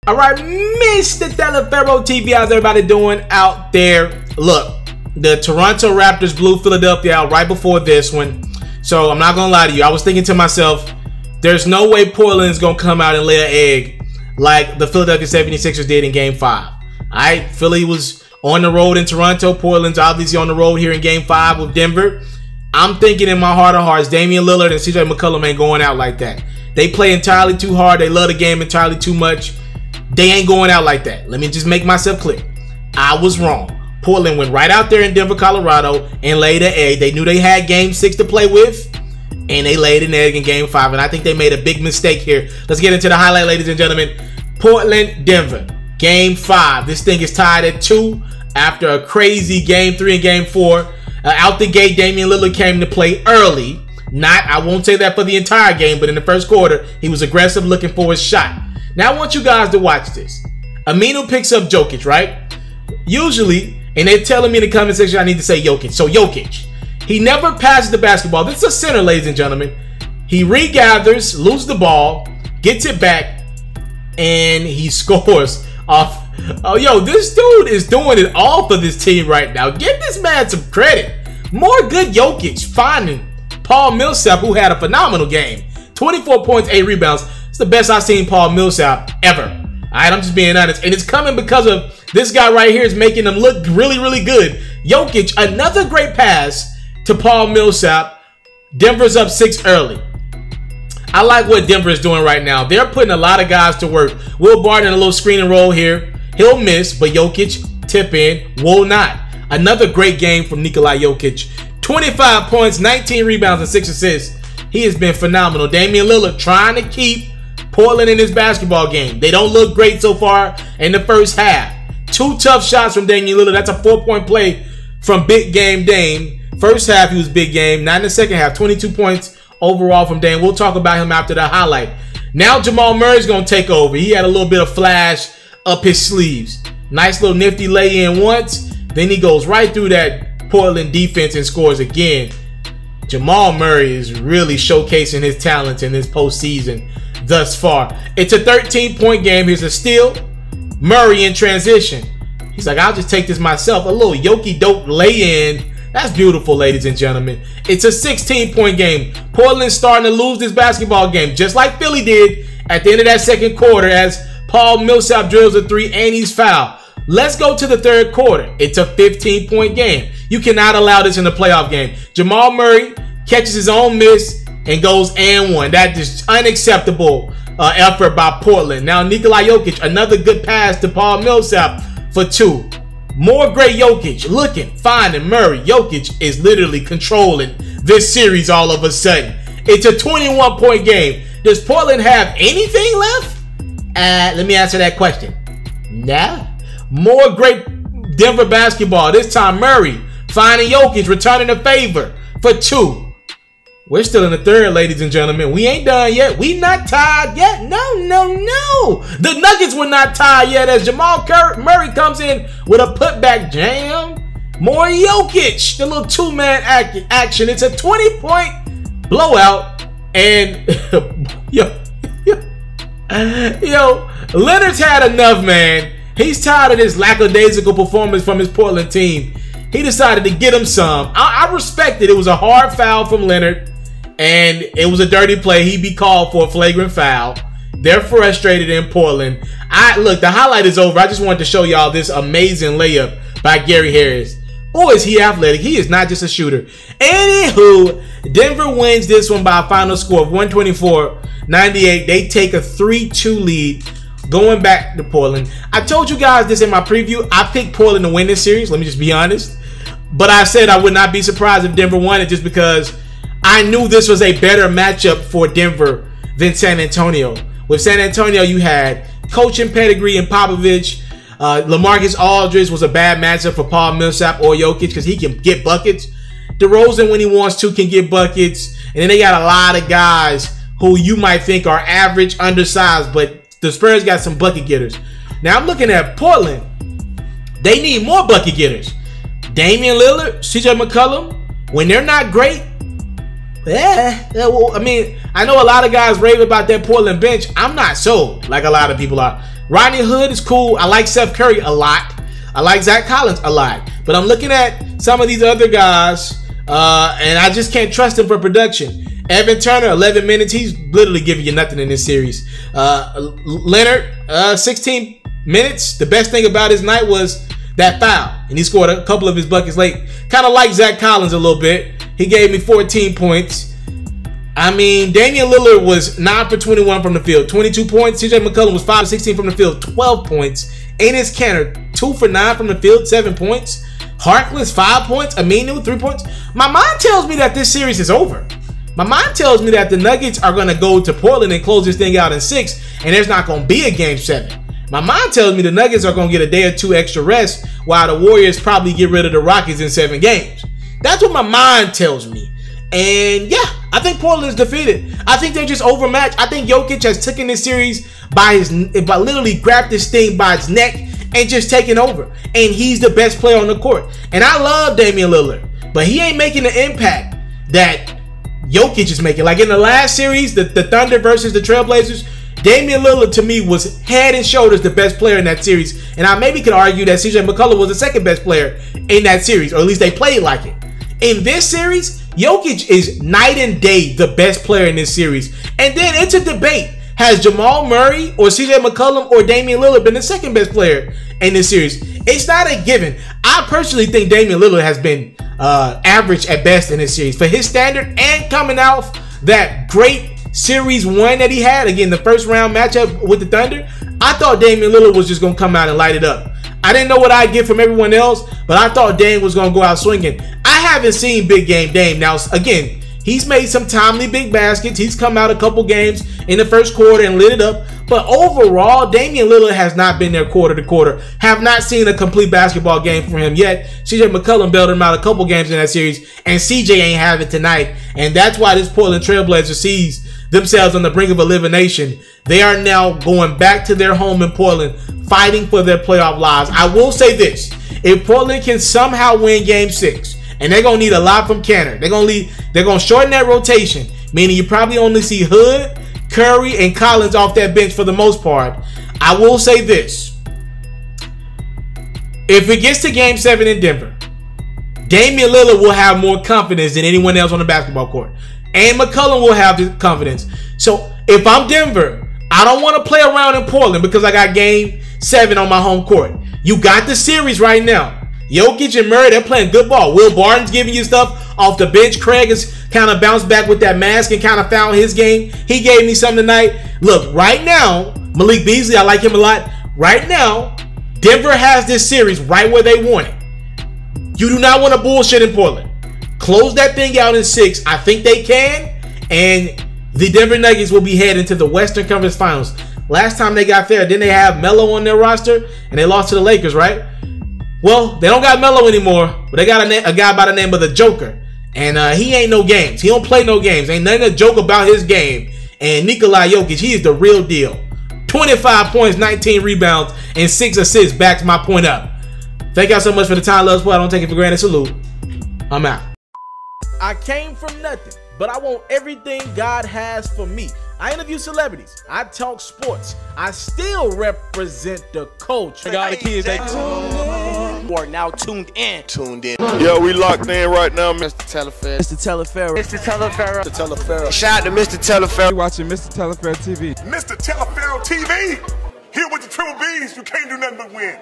All right, Mr. Taliaferro TV, how's everybody doing out there? Look, the Toronto Raptors blew Philadelphia out right before this one. So I'm not going to lie to you. I was thinking to myself, there's no way Portland's going to come out and lay an egg like the Philadelphia 76ers did in Game 5. All right, Philly was on the road in Toronto. Portland's obviously on the road here in Game 5 with Denver. I'm thinking in my heart of hearts, Damian Lillard and CJ McCollum ain't going out like that. They play entirely too hard. They love the game entirely too much. They ain't going out like that. Let me just make myself clear. I was wrong. Portland went right out there in Denver, Colorado, and laid an egg. They knew they had Game 6 to play with, and they laid an egg in Game 5, and I think they made a big mistake here. Let's get into the highlight, ladies and gentlemen. Portland, Denver, Game 5. This thing is tied at 2 after a crazy Game 3 and Game 4. Out the gate, Damian Lillard came to play early. I won't say that for the entire game, but in the first quarter, he was aggressive looking for his shot. Now, I want you guys to watch this. Aminu picks up Jokic, right? Usually, and they're telling me in the comment section I need to say Jokic. So, Jokic. He never passes the basketball. This is a center, ladies and gentlemen. He regathers, loses the ball, gets it back, and he scores off. Oh, yo, this dude is doing it all for this team right now. Give this man some credit. More good Jokic finding Paul Millsap, who had a phenomenal game. 24 points, 8 rebounds. It's the best I've seen Paul Millsap ever. All right, I'm just being honest. And it's coming because of this guy right here is making them look really, really good. Jokic, another great pass to Paul Millsap. Denver's up 6 early. I like what Denver is doing right now. They're putting a lot of guys to work. Will Barton in a little screen and roll here. He'll miss, but Jokic tip in will not. Another great game from Nikola Jokic. 25 points, 19 rebounds, and 6 assists. He has been phenomenal. Damian Lillard trying to keep Portland in his basketball game. They don't look great so far in the first half. 2 tough shots from Damian Lillard. That's a 4-point play from Big Game Dame. First half, he was big game. Not in the second half. 22 points overall from Dame. We'll talk about him after the highlight. Now Jamal Murray's going to take over. He had a little bit of flash up his sleeves. Nice little nifty lay-in once. Then he goes right through that Portland defense and scores again. Jamal Murray is really showcasing his talents in this postseason thus far. It's a 13-point game. Here's a steal. Murray in transition. He's like, I'll just take this myself. A little yoki-doke lay-in. That's beautiful, ladies and gentlemen. It's a 16-point game. Portland's starting to lose this basketball game, just like Philly did at the end of that second quarter as Paul Millsap drills a 3 and he's fouled. Let's go to the third quarter. It's a 15-point game. You cannot allow this in the playoff game. Jamal Murray catches his own miss and goes and one. That is unacceptable effort by Portland. Now, Nikola Jokic, another good pass to Paul Millsap for 2. More great Jokic. Looking, finding Murray. Jokic is literally controlling this series all of a sudden. It's a 21-point game. Does Portland have anything left? Let me answer that question. Nah. More great Denver basketball. This time Murray finding Jokic, returning the favor for 2. We're still in the third, ladies and gentlemen. We ain't done yet. We not tied yet. No, no, no. The Nuggets were not tied yet as Jamal Murray comes in with a putback jam. More Jokic. The little 2-man action. It's a 20-point blowout. And yo, Leonard's had enough, man. He's tired of this lackadaisical performance from his Portland team. He decided to get him some. I respect it. It was a hard foul from Leonard, and it was a dirty play. He'd be called for a flagrant foul. They're frustrated in Portland. Look, the highlight is over. I just wanted to show y'all this amazing layup by Gary Harris. Boy, is he athletic. He is not just a shooter. Anywho, Denver wins this one by a final score of 124-98. They take a 3-2 lead. Going back to Portland. I told you guys this in my preview. I picked Portland to win this series. Let me just be honest. But I said I would not be surprised if Denver won it just because I knew this was a better matchup for Denver than San Antonio. With San Antonio, you had coaching pedigree and Popovich. LaMarcus Aldridge was a bad matchup for Paul Millsap or Jokic because he can get buckets. DeRozan, when he wants to, can get buckets. And then they got a lot of guys who you might think are average, undersized, but the Spurs got some bucket getters. Now I'm looking at Portland. They need more bucket getters. Damian Lillard, CJ McCollum, when they're not great, well, I mean, I know a lot of guys rave about that Portland bench. I'm not sold like a lot of people are. Rodney Hood is cool. I like Seth Curry a lot. I like Zach Collins a lot. But I'm looking at some of these other guys, and I just can't trust him for production. Evan Turner, 11 minutes. He's literally giving you nothing in this series. Leonard, 16 minutes. The best thing about his night was that foul, and he scored a couple of his buckets late. Kind of like Zach Collins a little bit. He gave me 14 points. I mean, Damian Lillard was 9 for 21 from the field, 22 points. CJ McCollum was 5 for 16 from the field, 12 points. Enes Kanter, 2 for 9 from the field, 7 points. Harkless, 5 points. Aminu, 3 points. My mind tells me that this series is over. My mind tells me that the Nuggets are going to go to Portland and close this thing out in 6, and there's not going to be a game 7. My mind tells me the Nuggets are going to get a day or 2 extra rest, while the Warriors probably get rid of the Rockets in 7 games. That's what my mind tells me. And yeah, I think Portland is defeated. I think they're just overmatched. I think Jokic has taken this series by literally grabbed this thing by its neck and just taken over. And he's the best player on the court. And I love Damian Lillard, but he ain't making the impact that Jokic is making. Like in the last series, the Thunder versus the Trailblazers, Damian Lillard to me was head and shoulders the best player in that series. And I maybe could argue that CJ McCollum was the second best player in that series, or at least they played like it. In this series, Jokic is night and day the best player in this series. And then it's a debate. Has Jamal Murray or CJ McCollum or Damian Lillard been the second best player in this series? It's not a given. I personally think Damian Lillard has been average at best in this series. For his standard and coming out that great Series 1 that he had, again, the first round matchup with the Thunder, I thought Damian Lillard was just going to come out and light it up. I didn't know what I'd get from everyone else, but I thought Dame was going to go out swinging. I haven't seen big game Dame. Now, again, he's made some timely big baskets. He's come out a couple games in the first quarter and lit it up. But overall, Damian Lillard has not been there quarter to quarter. Have not seen a complete basketball game from him yet. CJ McCollum bailed him out a couple games in that series, and CJ ain't have it tonight. And that's why this Portland Trailblazer sees themselves on the brink of elimination. They are now going back to their home in Portland, fighting for their playoff lives. I will say this. If Portland can somehow win Game 6, and they're going to need a lot from Kanter, they're going to shorten that rotation, meaning you probably only see Hood, Curry, and Collins off that bench for the most part. I will say this. If it gets to Game 7 in Denver, Damian Lillard will have more confidence than anyone else on the basketball court. And McCollum will have the confidence. So if I'm Denver, I don't want to play around in Portland because I got Game 7 on my home court. You got the series right now. Jokic and Murray, they're playing good ball. Will Barton's giving you stuff off the bench. Craig has kind of bounced back with that mask and kind of found his game. He gave me something tonight. Look, right now, Malik Beasley, I like him a lot. Right now, Denver has this series right where they want it. You do not want to bullshit in Portland. Close that thing out in 6. I think they can. And the Denver Nuggets will be heading to the Western Conference Finals. Last time they got there, didn't they have Melo on their roster? And they lost to the Lakers, right? Well, they don't got Melo anymore. But they got a guy by the name of the Joker. And he ain't no games. He don't play no games. Ain't nothing to joke about his game. And Nikola Jokic, he is the real deal. 25 points, 19 rebounds, and 6 assists backs my point up. Thank y'all so much for the time, love, support. I don't take it for granted. Salute. I'm out. I came from nothing, but I want everything God has for me. I interview celebrities. I talk sports. I still represent the culture. Got the kids, they are now tuned in. Yo, we locked in right now, Mr. Mr.Taliaferro. Mr.Taliaferro. Mr. Shout out to Mr.Taliaferro. You're watching Mr.Taliaferro TV. Mr. Taliaferro TV. Here with the triple B's, you can't do nothing but win.